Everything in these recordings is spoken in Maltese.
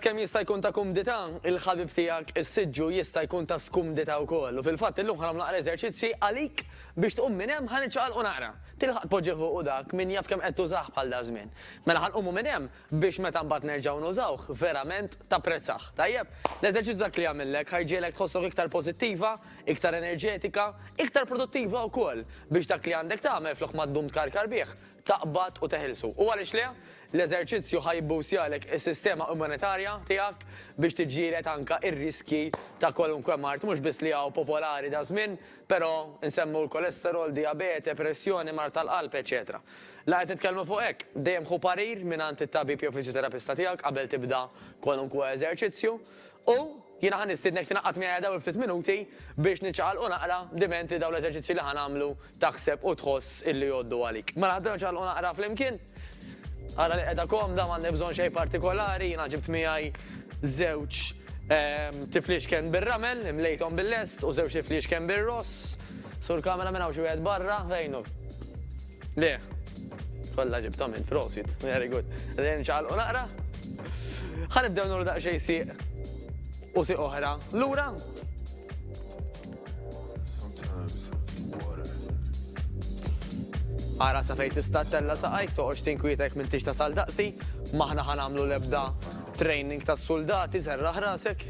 kemm jista' jkun ta' kumdità, il-ħabib tiegħek is-siġġu jista' jkun ta' skumdità wkoll. U fil-fatt illum ħanamlu naqra eżerċizzji għalik biex tqum minn hemm ħaniċċaqalqu naqra. Tilħaq tpoġġi fuq dak min jaf kemm qed tużah bħal da żmien. Mela ħanqumu minn hemm biex meta mbagħad nerġgħu nużawh verament tapprezzah. Tajjeb, l-eżerċizzju dak li jagħmilek ħajġielek tħossok iktar pożittiva, iktar enerġetika, iktar produttiva wkoll biex dak li għandek tagħmel floq ma ddum tkarkar bih taqbad u teħilsu. U għaliex le? L-eżerċizzju ħajbusjalek is-sistema immunitarja tiegħek biex tiġġieled anke ir-riski ta' kwalunkwe mart, mhux biss li hawn popolari da żmien, però nsemmu l-kolesterol, diabete, pressjoni, mart tal-qalb, eċetera. La qed nitkellmu fuq hekk, dejjem ħu parir mingħand it-tabib jew fiżjoterapista tiegħek qabel tibda kwalunkwe eżerċizzju u jiena ħan nistidnek tinaqgħad miegħi dawn ftit minuti biex niċċaqalqu naqra dimenti dawn l-eżerċizzji li ħanamlu taħseb u tħoss illi jgħoddu għalik. Mela ħaddew niċċaqalqu naqra flimkien. Għara li qiegħda komda m'għandi bżonn xejn partikolari, jiena ġibt miegħi żewġ tifliexken bir-ramel, imlejthom bil-lest u żewġ tifliexken bir-ross. Sur kamera minn hawn xi wieħed barra, fejnu. Le. Kollha ġibthom int, prosit. Very good. Qegħdin niċċaqalqu naqra. Ħanibdew nagħmlu daqsxejn sieq u sieq oħra. Lura. Ara sa fejn tista' tella saqajk toqgħodx tinkwietek minn tix tasal daqsi, maħna ħanamlu l-ebda training tas-soldati serraħ rasek.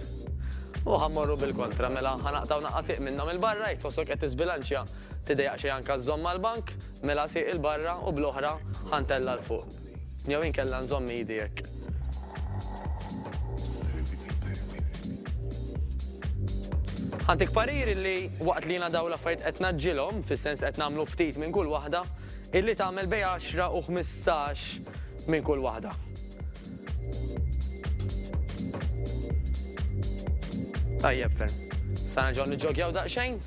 U ħammorru bil-kontra mela ħanaqtaw naqqa sieq minnhom il-barra jekk tħossok qed tisbilanċja tidejjaq xejn anke żomm mal-bank, mela sieq il-barra u bl-oħra ħantella l fuq. Jew inkella nżomm idi hekk. Ħantik parir li waqt li jiena dawn l-affarijiet qed naġġilhom, fis-sens qed nagħmlu ftit minn kull waħda, illi tagħmel bej 10 u 15 minn kull waħda. Tajjeb ferm. Sa nerġgħu niġġogjaw daqsxejn?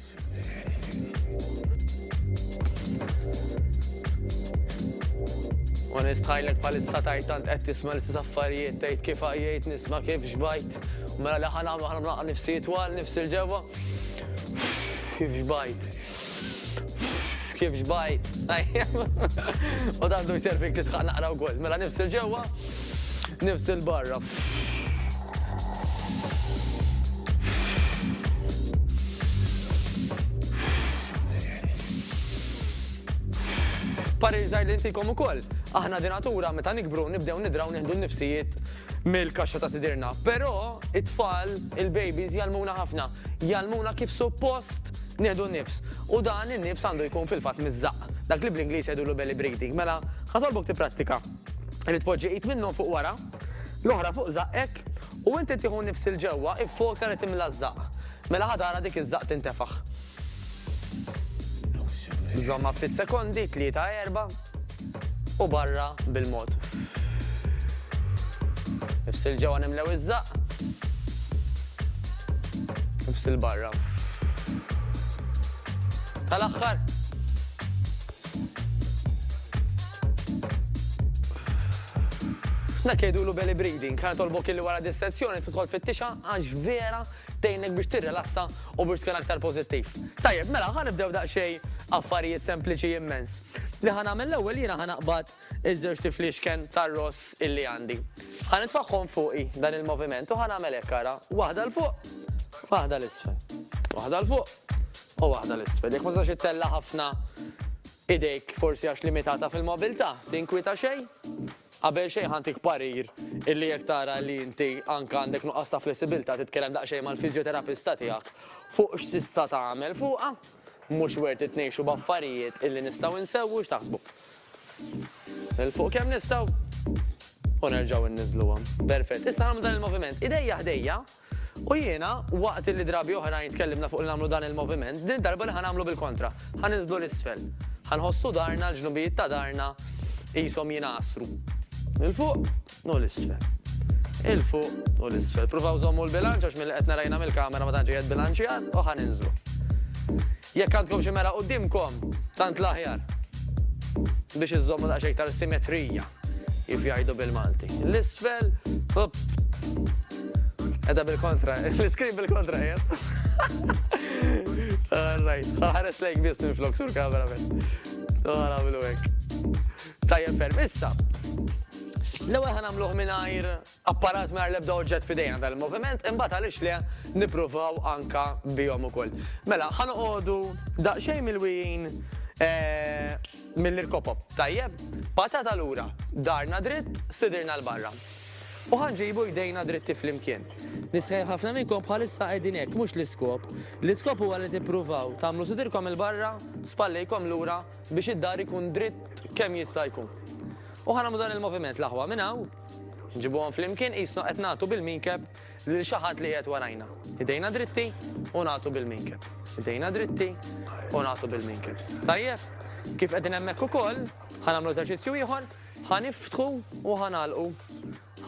U nistħajlek bħalissa tajtant qed tisma' l-istess affarijiet tgħid kif għajjejt nisma' kif xbajt. U mela li ħanagħmlu naqqa nifsi twal, nifsi l-ġewwa. Kif xbajt. Kif xbajt. U dan du jserfik titħaq naqra wkoll. Mela nifsi l-ġewwa, nifsi l-barra. Parir żgħir li intikom ukoll. Aħna di natura meta nikbru nibdew nidraw nieħdu n-nifsijiet mill-kaxxa ta' sidirna. Però it-tfal, il-babies jalmuna ħafna. Jalmuna kif suppost nieħdu n-nifs. U dan in-nifs għandu jkun fil-fatt miż-żaq. Dak li bl-Ingliż jgħidu belly breathing. Mela ħatolbok tipprattika. Li tpoġġi id minnhom fuq wara, l-oħra fuq żaqek u inti tieħu nnifs il ġewwa iffoka li timla żaq. Mela ħadara dik iż-żaq tintefaħ. Żomma ftit sekondi, 3-4 u barra bil-mod. Nifsil ġewwa nimlew iż-żaq. Nifsil barra. Tal-aħħar. Dak jgħidulu belly breathing, kan tolbok illi wara dis-sezzjoni tidħol fit-tixa għax vera tgħinek biex tirrilassa u biex tkun aktar pożittiv. Tajjeb, mela ħanibdew daqsxejn affarijiet sempliċi immens. Li ħanagħmel l-ewwel jiena ħanaqbad iż-żewġ tifliexken tar-ross illi għandi. Ħanitfaħħom fuqi dan il-moviment u ħanagħmel hekk ara, waħda l fuq, waħda l-isfel. Waħda l fuq u waħda l-isfel. Jekk ma tistax ittella ħafna idejk forsi għax limitata fil-mobilità, tinkwita xejn? Qabel xejn ħantik parir illi jekk tara li inti anke għandek nuqqas ta' flessibilità titkellem daqsxejn mal-fiżjoterapista tiegħek fuq x'tista' tagħmel fuqha. Mhux wert itnejxu b'affarijiet illi nistgħu nsewwu x'taħsbu. Il-fuq kemm nistgħu u nerġgħu nniżluhom. Perfett. Issa nagħmlu dan il-moviment. Idejja ħdejja u jiena waqt illi drabi oħrajn tkellimna fuq li nagħmlu dan il-moviment, din darba li ħanagħmlu bil-kontra. Ħaninżlu l-isfel. Ħanħossu darna l-ġnubijiet ta' darna qishom jingħasru. Il-fuq u l-isfel. Il-fuq u l-isfel. Pruvaw żommu l-bilanċ għax milli qed narajna mill-kamera ma tantx qiegħed bilanċjat u ħaninżlu. Jekk għandkom xi mera qudiemkom, tant l-aħjar biex iżommu daqsxejn tal-simetrija kif jgħidu bil-Malti. L-isfel, hop. Edha bil-kontra, l-iskrin bil-kontra jgħid. Alright, ħares lejk biss minn flok sur kamera minn. Għamlu hekk. Tajjeb ferm, issa. L-ewwel ħanamluh mingħajr apparat mingħajr l-ebda oġġett f'idejna dal-moviment, imbagħad għaliex le nippruvaw anka bihom ukoll. Mela, ħanoqogħdu daqsxejn mill-wijin mill-irkopop. Tajjeb, patata lura, darna dritt, sidirna l-barra. U ħanġibu jdejna dritti fl-imkien. Nisħejn ħafna minnkom bħalissa qegħdin hekk mhux l-iskop. L-iskop huwa li tippruvaw tagħmlu sidirkom il-barra, spallejkom lura biex id-dar ikun dritt kemm jista' jkun. U ħanamlu dan il-moviment l-aħwa minn hawn, nġibuhom fl-imkien qisnu qed nagħtu bil-minkeb lil xi ħadd li qiegħed warajna. Idejna dritti u nagħtu bil-minkeb. Idejna dritti u nagħtu bil-minkeb. Tajjeb, kif qegħdin hemmhekk ukoll, ħanamlu eżerċizzju ieħor, ħaniftħu u ħanagħlqu.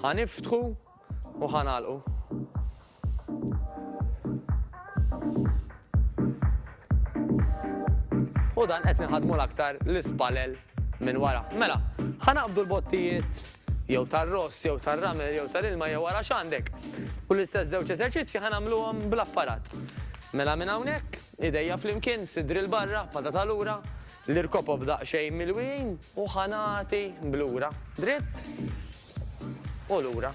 Ħaniftħu u ħanagħlqu. U dan qed nieħadmu l-aktar l-ispalel minn wara. Mela, ħanaqbdu l-bottijiet jew tar-ross, jew tar-ramel, jew tal-ilma, jew wara x'għandek. U l-istess żewġ eżerċizzji ħanamluhom bl-apparat. Mela minn hawnhekk, idejja flimkien, sidri l-barra, patata lura, l-irkopop daqsxejn mill-wien u ħanati blura. Dritt u lura.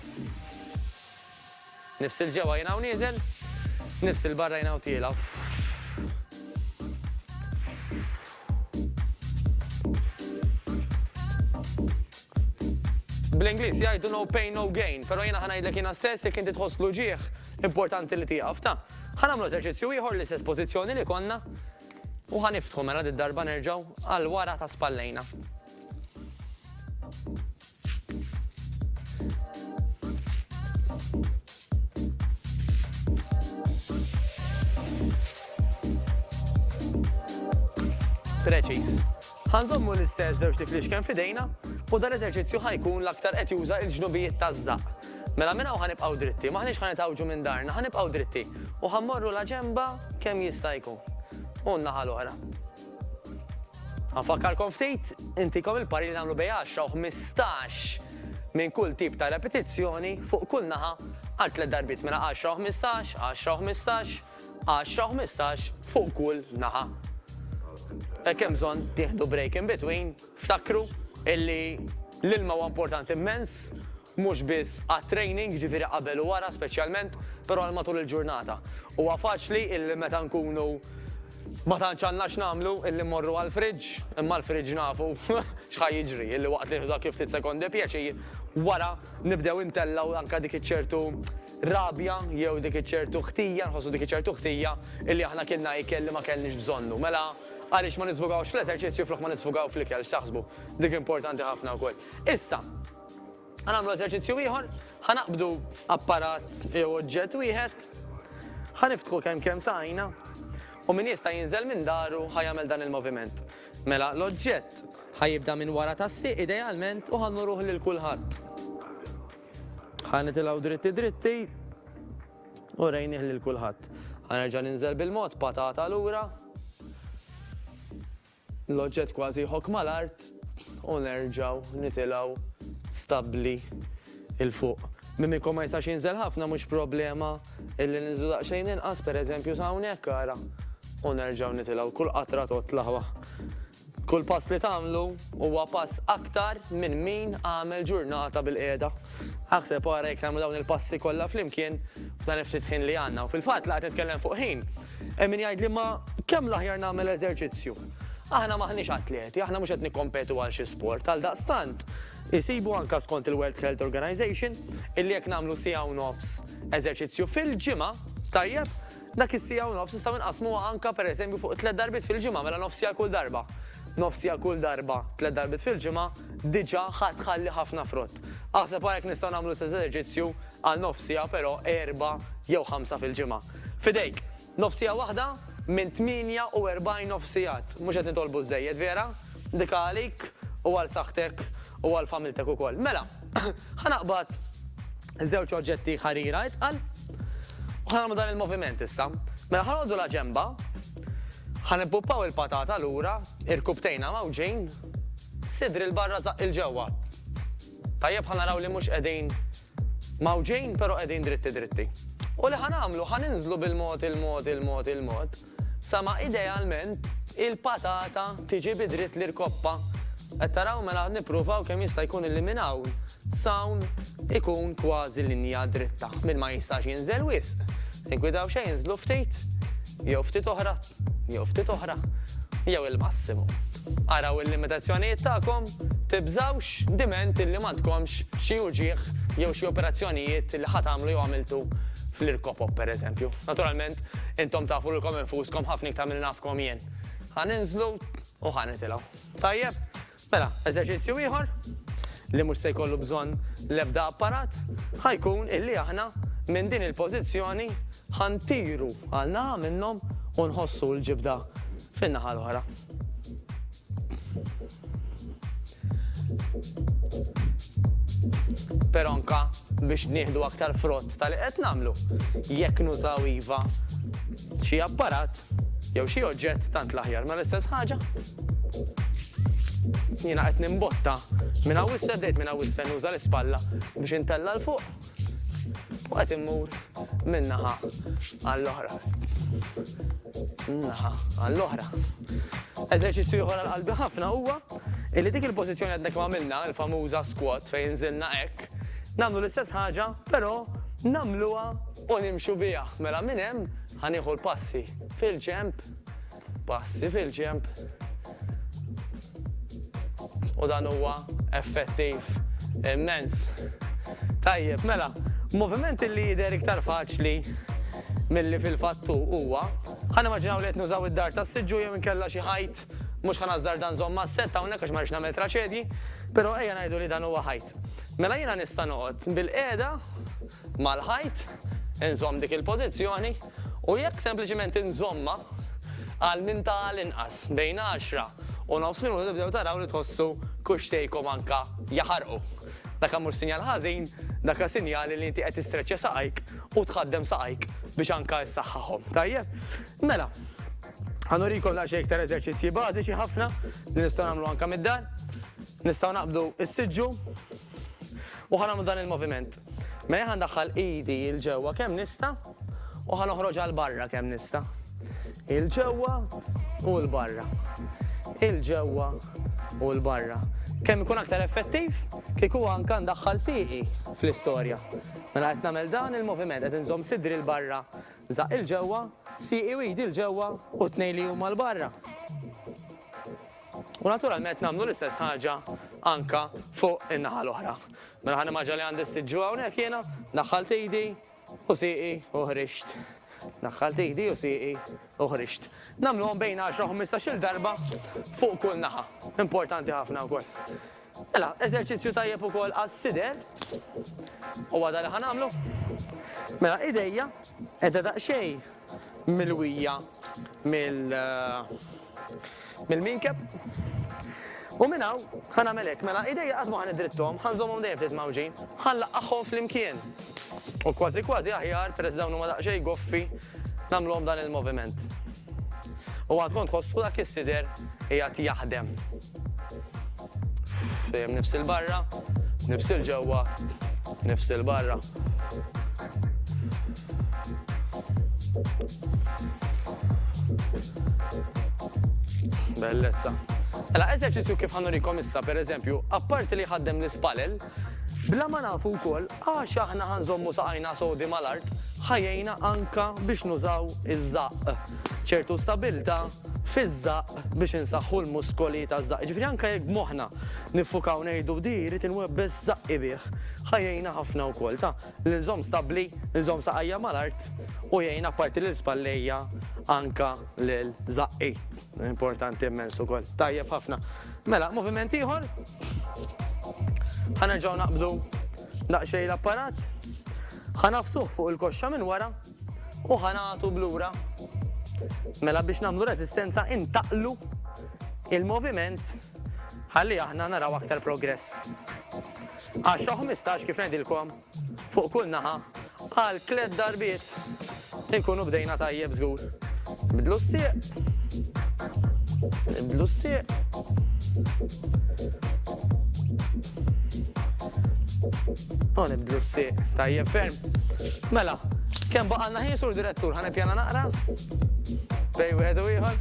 Nifs il-ġewwa jingħu nieżel, nifs il-barra jingħu tielaw. Bl-Ingliż jgħidu no pain, no gain, però jiena ħanajdlek jiena stess jekk inti tħosslu ġieħ importanti li tieqaf ta'. Ħanamlu eżerċizzju ieħor l-istess pożizzjoni li konna u ħaniftħu mela d-darba nerġgħu għal wara ta' spallejna. Preċiż. Ħanżommu l-istess żewġ tiflix kemm f'idejna u dan l-eżerċizzju ħajkun l-aktar qed juża l-ġnubijiet taż-żaq. Mela minn hawn ħanibqgħu dritti, maħniex ħanitgħawġu minn darna, ħanibqgħu dritti u ħammorru la ġemba kemm jista' jkun. U n-naħa l-oħra. Ħanfakkarkom ftit intikom il-pari li nagħmlu bejn 10 u 15 minn kull tip ta' repetizzjoni fuq kull naħa għal 3 darbiet mela 10 u 15, 10 u 15, 10 u 15 fuq kull naħa. Kemm bżonn tieħdu break in between, ftakru illi l-ilma huwa importanti immens, mhux biss għat-training, ġifieri qabel u wara speċjalment, però għal matul il-ġurnata. Huwa faċli illi meta nkunu ma tantx għandna x'nagħmlu illi mmorru għall-friġġ, imma l-friġġ nafu x'ħaj jiġri, illi waqt li ħdu kif ftit sekondi pjaċir, wara nibdew intellaw anke dik iċ-ċertu rabja jew dik iċ-ċertu ħtija, nħossu dik iċ-ċertu ħtija illi aħna kienna ikel li ma kellniex bżonnu. Mela għaliex ma nisfugawx fl-eżerċizzju flok ma nisfugaw fl-ikel x'taħsbu. Dik importanti ħafna wkoll. Issa, ħanagħmlu eżerċizzju ieħor, ħanaqbdu apparat jew oġġett wieħed, ħaniftħu kemm saqajna u min jista' jinżel minn daru ħajjagħmel dan il-moviment. Mela l-oġġett ħajibda minn wara tas-sieq idealment u ħannuruh lil kulħadd. Ħanitilgħu dritti u rejnih lil kulħadd. Ħanerġa' ninżel bil-mod patata lura. L-oġġett kważi jħokk mal-art u nerġgħu nitilgħu stabbli il-fuq. Min minnkom ma jistax jinżel ħafna mhux problema illi ninżlu daqsxejn inqas pereżempju sa hawnhekk ara u nerġgħu nitilgħu kull qatra tot laħwa. Kull pass li tagħmlu huwa pass aktar minn min għamel ġurnata bil-qiegħda. Aħseb wara jekk nagħmlu dawn il-passi kollha flimkien f'dan ftit ħin li għandna u fil-fatt li qed nitkellem fuq ħin. Min jgħidli ma kemm l-aħjar nagħmel eżerċizzju. Aħna maħniex atleti, aħna mhux qed nikkompetu għal xi sport, għal daqstant isibu anke skont il-World Health Organization illi jekk nagħmlu siegħa u nofs eżerċizzju fil-ġimgħa, tajjeb, dak is-siegħa u nofs nistgħu inqasmuha anke pereżempju fuq 3 darbiet fil-ġimgħa mela nofsija kull darba. Nofsija kull darba, 3 darbiet fil-ġimgħa, diġà ħadħalli ħafna frott. Aħseb għalhekk nistgħu nagħmlu eżerċizzju għal nofsija però 4 jew 5 fil-ġimgħa. Fidejk, nofsija waħda minn 48 nofsijat. Mhux qed nitolbu żejjed vera, dik għalik u għal saħħtek u għal familtek ukoll. Mela, ħanaqbad żewġ oġġetti ħarira itqal u ħanagħmlu dan il-moviment issa. Mela ħanoqgħdu la ġemba, ħanippuppaw il-patata lura, irkubtejna mawġin, sidri l-barra żaq il-ġewwa. Tajjeb ħanaraw li mhux qegħdin mawġin, però qegħdin dritti. U li ħanamlu ħaninżlu bil-mod. Sama idealment il-patata tiġi bidritt l-irkoppa Qed taraw mela nippruvaw kemm jista' jkun illiminaw sawn ikun kważi linja dritta minn ma jistax jinżel wisq. Inkwidaw xejn jinżlu ftit, jew ftit oħra, jew ftit oħra, jew il-massimu. Araw il-limitazzjonijiet tagħkom, tibżawx diment illi m'għandkomx xi uġieħ jew xi operazzjonijiet li ħadd tagħmlu jew għamiltu fl-irkopop pereżempju. Naturalment, intom tafu lilkom infuskom ħafna iktar milli nafkom jien. Ħaninżlu u ħanitilgħu. Tajjeb, mela, eżerċizzju ieħor li mhux se jkollu bżonn l-ebda apparat ħajkun illi aħna minn din il-pożizzjoni ħantiru għal naħa minnhom u nħossu l-ġibda fin-naħa l-oħra. Però anke biex nieħdu aktar frott tal-li qed nagħmlu, jekk nużaw iva xi apparat jew xi oġġett tant l-aħjar ma l-istess ħaġa. Jiena qed nimbotta minn hawn dejt minn hawn nuża l-ispalla biex intella l fuq u qed immur min-naħa għall-oħra. Naħa għall-oħra. Eżerċizzju ieħor għall-qalbi ħafna huwa illi dik il-pożizzjoni għadna kemm għamilna il-famuża squat fejn nżilna hekk, nagħmlu l-istess ħaġa, però nagħmluha u nimxu biha. Mela minn hemm ħanieħu l-passi fil-ġemp, passi fil-ġemp. U dan huwa effettiv immens. Tajjeb, mela, moviment li jidher iktar faċli milli fil-fattu huwa ħanimaġinaw li qed nużaw id-dar tas-siġġu jew inkella xi ħajt mhux ħanażżar dan żomm mas-setta hawnhekk għax ma rridx nagħmel traċedji, però ejja ngħidu li dan huwa ħajt. Mela jiena nista' noqgħod bil-qiegħda mal-ħajt, inżomm dik il-pożizzjoni u jekk sempliċement inżomma għal minn tal-inqas bejn 10 u nofs minuta tibdew taraw li tħossu kuxtejkom anke jaħarqu. Dak mhux sinjal ħażin, dak sinjali li inti qed tistreċċja saqajk u tħaddem saqajk biex anke issaħħaħhom. Tajjeb? Mela, ħanurikom daqsxejn iktar eżerċizzji bażiċi ħafna li nistgħu nagħmlu anke mid-dar. Nistgħu naqbdu s-siġġu u ħanagħmlu dan il-moviment. Mela ħandaħħal idi l-ġewwa kemm nista' u ħanoħroġ għal barra kemm nista'. Il-ġewwa u l-barra. Il-ġewwa u l-barra. Kemm ikun aktar effettiv, kieku anke ndaħħal sieqi fl-istorja. Mela qed nagħmel dan il-moviment qed inżomm sidri l-barra, żaq il-ġewwa, sieqi u idi l-ġewwa u tnejn li huma l-barra. U naturalment nagħmlu l-istess ħaġa anke fuq in-naħa l-oħra. Mela ħanimaġa li għandi s-siġġu hawnhekk jiena, daħħalt idi u sieqi u ħrixt. Daħħalt idi u sieqi u ħrixt. Nagħmluhom bejn 10 u 15-il darba fuq kull naħa. Importanti ħafna wkoll. Mela, eżerċizzju tajjeb ukoll għas-sider huwa dan li ħanagħmlu. Mela idejja qiegħda daqsxejn milwija mill-minkeb. U minn hawn ħanagħmel hekk, mela idejja qatt ma ħanidritthom, ħanżommhom dejjem ftit mawġin, ħanlaqqaħħom flimkien. U kważi kważi aħjar peress dawn huma daqsxejn goffi nagħmluhom dan il-moviment. U għad kont tħossu dak is-sider qiegħed jaħdem. Dejjem nifsil barra, nifsil ġewwa, nifsil barra. Bellezza. Mela eżerċizzju kif ħanurikom issa pereżempju, apparti li ħaddem l-ispalel, bla ma nafu wkoll għax aħna ħanżommu saqajna sodi mal-art, ħajjejna anke biex nużaw iż-żaq. ċertu stabilta fiż-żaq biex insaħħu l-muskoli taż-żaq. Ġifieri anke jekk moħħna niffukaw ngħidu di jrid inwebbes żaqq bih. Ħajjejna ħafna wkoll ta' li nżomm stabbli, nżomm saqajja mal-art u jgħinna apparti l-ispallejja anke lil-żaqqi. Importanti immens ukoll. Tajjeb ħafna. Mela, moviment ieħor. Ħanerġgħu naqbdu daqsxejn l-apparat. Ħanafsuh fuq il-koxxa minn wara u ħanagħtu blura. Mela biex nagħmlu reżistenza intaqlu il-moviment ħalli aħna naraw aktar progress. 10-15 kif ngħidilkom fuq kull naħa għal 3 darbiet inkunu bdejna tajjeb żgur. Bidlu s-sieq. Nibdlu s-sieq. U nibdlu s-sieq. Tajjeb ferm. Mela, kemm baqalna ħin sur direttur ħanippjana naqra? bej wieħed u ieħor.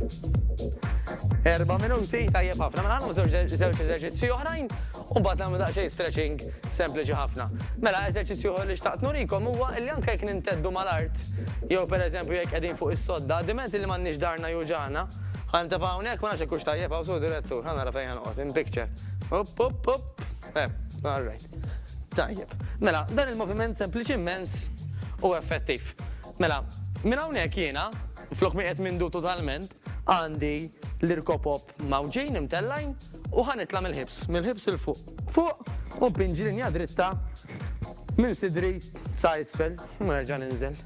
4 minuti, tajjeb ħafna, mela ħanam żewġ eżerċizzji oħrajn u mbagħad nagħmlu daqsxejn stretching sempliċi ħafna. Mela eżerċizzju li xtaqt nurikom huwa li anke jekk ninteddu mal-art, jew pereżempju jekk qegħdin fuq is-sodda, diment li m'għandniex darna juġana, ħantef hawnhekk ma nafx hekk hux tajjeb hawn sur direttur, ħa nara fejn ħanoqgħod, in picture. Up. All right. Tajjeb. Mela, dan il-moviment sempliċi immens u effettiv. Mela, minn hawnhekk jiena, flok mi qed mindu totalment, għandi l-irkopop mawġejn imtellajn u ħanitla mill-ħibs il-fuq. Fuq u pinġi linja dritta minn sidri sa' isfel, u nerġa' ninżel.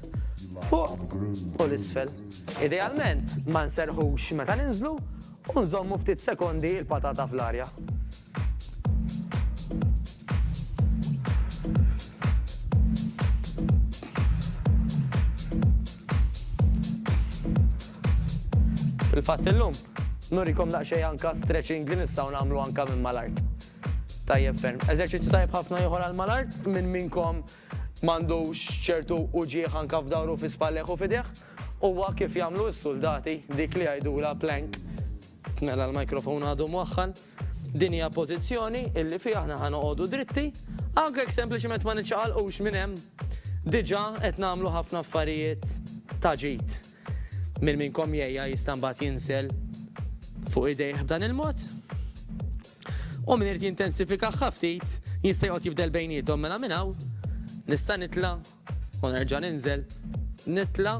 Fuq u l-isfel. Idealment ma nserħux meta ninżlu u nżommu ftit sekondi il-patata fl-arja. Fil-fatt illum, nurikom daqsxejn anka stretching li nistgħu nagħmlu anka minn mal-art. Tajjeb ferm. Eżerċizzju tajjeb ħafna ieħor għal mal-art minn minnkom m'għandux ċertu uġieħ anka f'dawru fi spalleħ u f'idejh, huwa kif jagħmlu s-soldati dik li jgħidula plank. Mela l-mikrofon għadu mwaħħan. Din hija pożizzjoni illi fiha aħna ħanoqogħdu dritti, anke jekk sempliċement ma niċċaqalqux minn hemm, diġà qed nagħmlu ħafna affarijiet ta' ġid. Minn minnkom jgħja jista' mbagħad jinsel fuq idejh b'dan il-mod. U min irid jintensifika ftit jista' jqgħod jibdel bejniethom mela minn hawn. Nista' nitla' u nerġa' ninżel, nitla'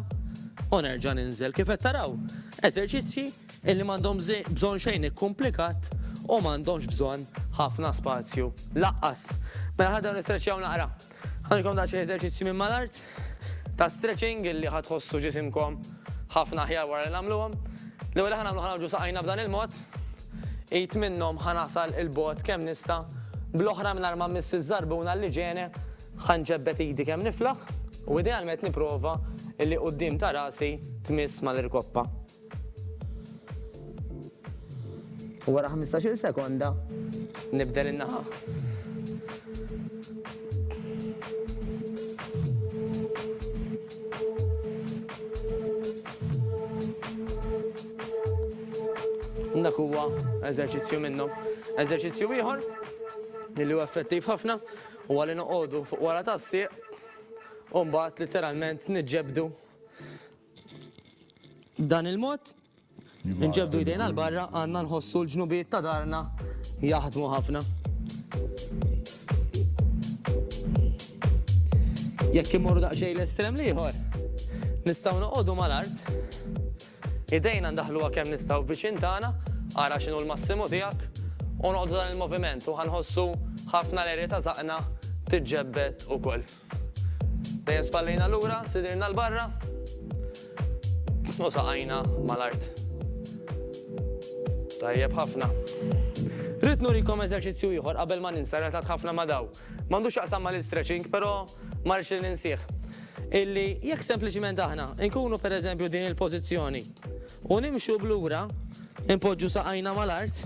u nerġa' ninżel. Kif qed taraw, eżerċizzji illi m'għandhom bżonn xejn ikkumplikat u m'għandhomx bżonn ħafna spazju laqqas. Mela ħaddew nistreċjaw naqra. Ħanikom daqsxejn eżerċizzji minn mal-art ta' stretching illi ħadħossu ġisimkom ħafna ħjar wara li nagħmluhom. L-ewwel ħanagħmlu ħanawġu saqajna b'dan il-mod. 8 minnhom ħanasal il-bot kemm nista' bl-oħra mingħajr ma mmiss iż-żarbuna li ġene ħanġebbet idi kemm niflaħ u idealment nipprova illi quddiem ta' rasi tmiss mal-irkoppa. U wara 15-il sekonda nibdel in-naħa. Dak huwa eżerċizzju minnhom. Eżerċizzju ieħor li huwa effettiv ħafna huwa li noqogħdu fuq wara tas-sieq u mbagħad litteralment niġġebdu dan il-mod. Nġebdu jdejna l-barra għandna nħossu l-ġnubiet ta' darna jaħdmu ħafna. Jekk imorru daqsxejn l-estrem ieħor, nistgħu noqogħdu mal-art, idejna ndaħluha kemm nistgħu viċin tagħna, ara x'inhu l-massimu tiegħek, u noqogħdu dan il-moviment u ħanħossu ħafna l-erja ta' żaqna tiġġebbed ukoll. Dejjem spallejna lura, sidirna l-barra u saqajna mal-art. Tajjeb ħafna. Rid nurikom eżerċizzju ieħor qabel ma ninsa relatat ħafna ma' daw. M'għandux jaqsam mal-stretching, però ma rridx li ninsih. Illi jekk sempliċiment aħna nkunu pereżempju din il-pożizzjoni u nimxu blura, impoġġu saqajna mal-art,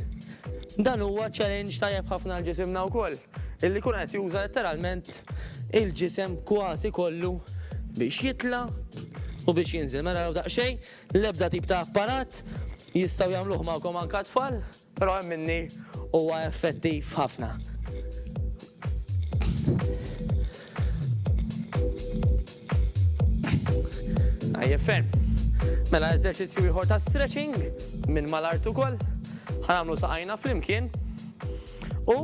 dan huwa challenge tajjeb ħafna l-ġisimna wkoll. Illi kun qed juża letteralment il-ġisem kważi kollu biex jitla' u biex jinżel. Mela daqsxejn l-ebda tip ta' apparat jistgħu jagħmluh magħkom anke tfal, però hemm minni huwa effettiv ħafna. Tajjeb ferm. Mela eżerċizzju ieħor ta' stretching minn mal-art ukoll. Ħanagħmlu saqajna flimkien u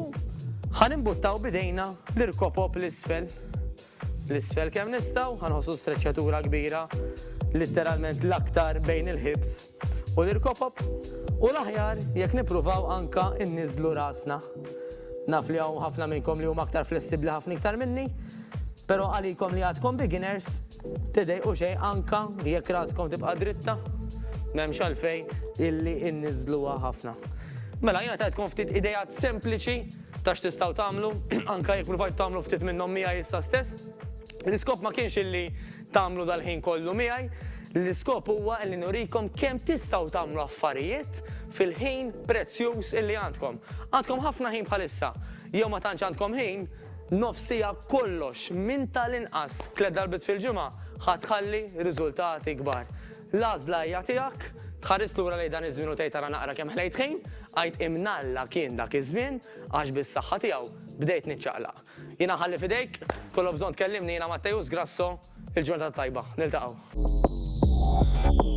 ħanimbuttaw bidejna l-irkopop l-isfel. L-isfel kemm nistgħu, ħanħossu streċċjatura kbira, litteralment l-aktar bejn il-ħibs u l-irkopop. U l-aħjar jekk nippruvaw anka inniżlu rasna. Naf li hawn ħafna minnkom li huma aktar flessibbli ħafna iktar minni, però għalikom li għadkom beginners tidejqu xejn anka jekk raskom tibqa' dritta, m'hemmx għalfejn illi inniżluha ħafna. Mela jiena tgħidkom ftit idejat sempliċi ta' x'tistgħu tagħmlu, anke jekk pruvajt tagħmlu ftit minnhom miegħi issa stess. L-iskop ma kienx illi tagħmlu dal-ħin kollu miegħi, l-iskop huwa illi nurikom kemm tistgħu tagħmlu affarijiet fil-ħin prezzjuż illi għandkom. Għandkom ħafna ħin bħalissa, jew ma tantx għandkom ħin, nofsija kollox minn tal-inqas 3 darbit fil-ġimgħa ħatħalli riżultati kbar. l-għażla hija tiegħek, tħares lura lejn dan iż-żmien u tgħid tara naqra kemm ħlejt ħin, għajt imnalla kien dak iż-żmien għax bis-saħħa tiegħu bdejt niċċaqlaq. Jiena ħalli fidejk, kollu bżonn tkellimni jiena Mattejus Grasso, il-ġurnata tajba, niltaqgħu.